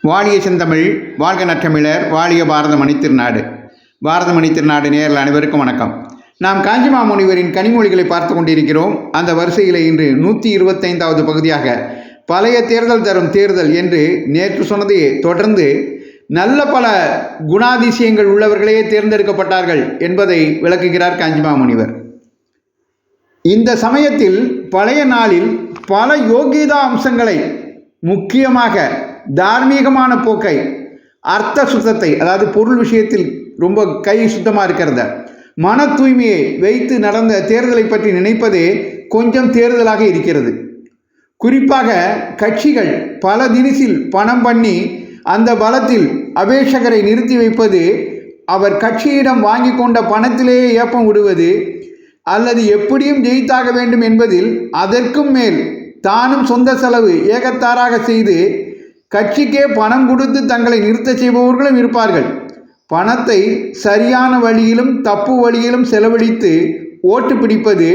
வாழிய செந்தமிழ் வாழ்க நற்றமிழர் வாழிய பாரத மணித்திருநாடு. பாரத மணித்திருநாடு நேரில் அனைவருக்கும் வணக்கம். நாம் காஞ்சி மாமுனிவரின் கனிமொழிகளை பார்த்து கொண்டிருக்கிறோம். அந்த வரிசையில் இன்று 125வது பகுதியாக பழைய தேர்தல் தரும் தேர்தல் என்று நேற்று சொன்னதை தொடர்ந்து நல்ல பல குணாதிசயங்கள் உள்ளவர்களே தேர்ந்தெடுக்கப்பட்டார்கள் என்பதை விளக்குகிறார் காஞ்சி மாமுனிவர். இந்த சமயத்தில் பழைய நாளில் பல யோகியதா அம்சங்களை, முக்கியமாக தார்மீகமான போக்கை, அர்த்த சுத்தத்தை, அதாவது பொருள் விஷயத்தில் ரொம்ப கை சுத்தமாக இருக்கிறத, மன தூய்மையை வைத்து நடந்த தேர்தலை பற்றி நினைப்பதே கொஞ்சம் தேர்தலாக இருக்கிறது. குறிப்பாக கட்சிகள் பல தினசில் பணம் பண்ணி அந்த பலத்தில் அபேஷகரை நிறுத்தி வைப்பது, அவர் கட்சியிடம் வாங்கி கொண்ட பணத்திலேயே ஏப்பம் விடுவது, அல்லது எப்படியும் ஜெயித்தாக வேண்டும் என்பதில் அதற்கும் மேல் தானும் சொந்த செலவு ஏகத்தாராக செய்து கட்சிக்கே பணம் கொடுத்து தங்களை நிறுத்த செய்பவர்களும் இருப்பார்கள். பணத்தை சரியான வழியிலும் தப்பு வழியிலும் செலவழித்து ஓட்டு பிடிப்பது,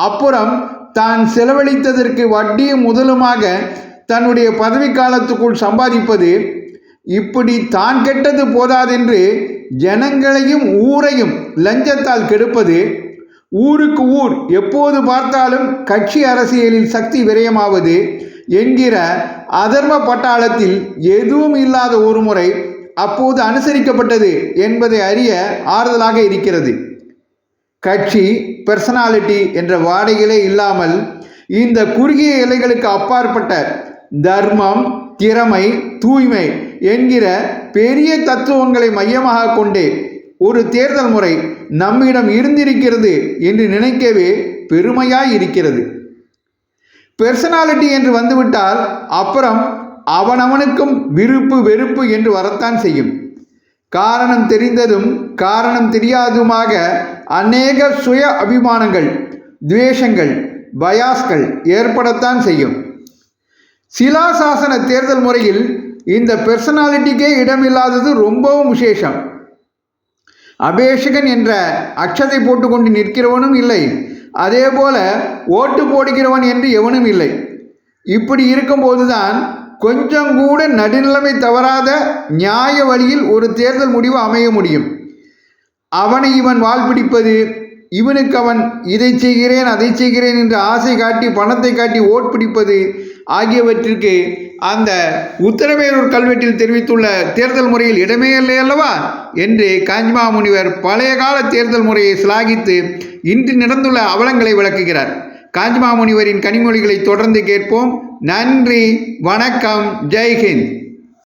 அப்புறம் தான் செலவழித்ததற்கு வட்டியும் முதலுமாக தன்னுடைய பதவி காலத்துக்குள் சம்பாதிப்பது, இப்படி தான் கெட்டது போதாதென்று ஜனங்களையும் ஊரையும் லஞ்சத்தால் கெடுப்பது, ஊருக்கு ஊர் எப்போது பார்த்தாலும் கட்சி அரசியலில் சக்தி விரயமாவது என்கிற அதர்ம பட்டாளத்தில் எதுவும் இல்லாத ஒரு முறை அப்போது அனுசரிக்கப்பட்டது என்பதை அறிய ஆறுதலாக இருக்கிறது. கட்சி பர்சனாலிட்டி என்ற வாடைகளே இல்லாமல் இந்த குறுகிய எல்லைகளுக்கு அப்பாற்பட்ட தர்மம், திறமை, தூய்மை என்கிற பெரிய தத்துவங்களை மையமாக கொண்டே ஒரு தேர்தல் முறை நம்மிடம் இருந்திருக்கிறது என்று நினைக்கவே பெருமையாய் இருக்கிறது. பெர்சனாலிட்டி என்று வந்துவிட்டால் அப்புறம் அவனவனுக்கும் விருப்பு வெறுப்பு என்று வரத்தான் செய்யும். காரணம் தெரிந்ததும் காரணம் தெரியாதுமாக அநேக சுய அபிமானங்கள், துவேஷங்கள், பயாஸ்கள் ஏற்படத்தான் செய்யும். சிலாசாசன தேர்தல் முறையில் இந்த பெர்சனாலிட்டிக்கே இடமில்லாதது ரொம்பவும் விசேஷம். அபேஷகன் என்ற அக்ஷதை போட்டுக்கொண்டு நிற்கிறவனும் இல்லை, அதே போல ஓட்டு போடுகிறவன் என்று எவனும் இல்லை. இப்படி இருக்கும்போதுதான் கொஞ்சம் கூட நடுநிலைமை தவறாத நியாய வழியில் ஒரு தேர்தல் முடிவு அமைய முடியும். அவனை இவன் வால் பிடிப்பது, இவனுக்கு அவன் இதை செய்கிறேன் அதை செய்கிறேன் என்று ஆசை காட்டி பணத்தை காட்டி ஓட் பிடிப்பது ஆகியவற்றிற்கு அந்த உத்தரமேரூர் கல்வெட்டில் தெரிவித்துள்ள தேர்தல் முறையில் இடமே இல்லை அல்லவா என்று காஞ்சி மாமுனிவர் பழைய கால தேர்தல் முறையை சிலாகித்து இன்று நடந்துள்ள அவலங்களை விளக்குகிறார். காஞ்சி மாமுனிவரின் கனிமொழிகளை தொடர்ந்து கேட்போம். நன்றி, வணக்கம், ஜெய்ஹிந்த்.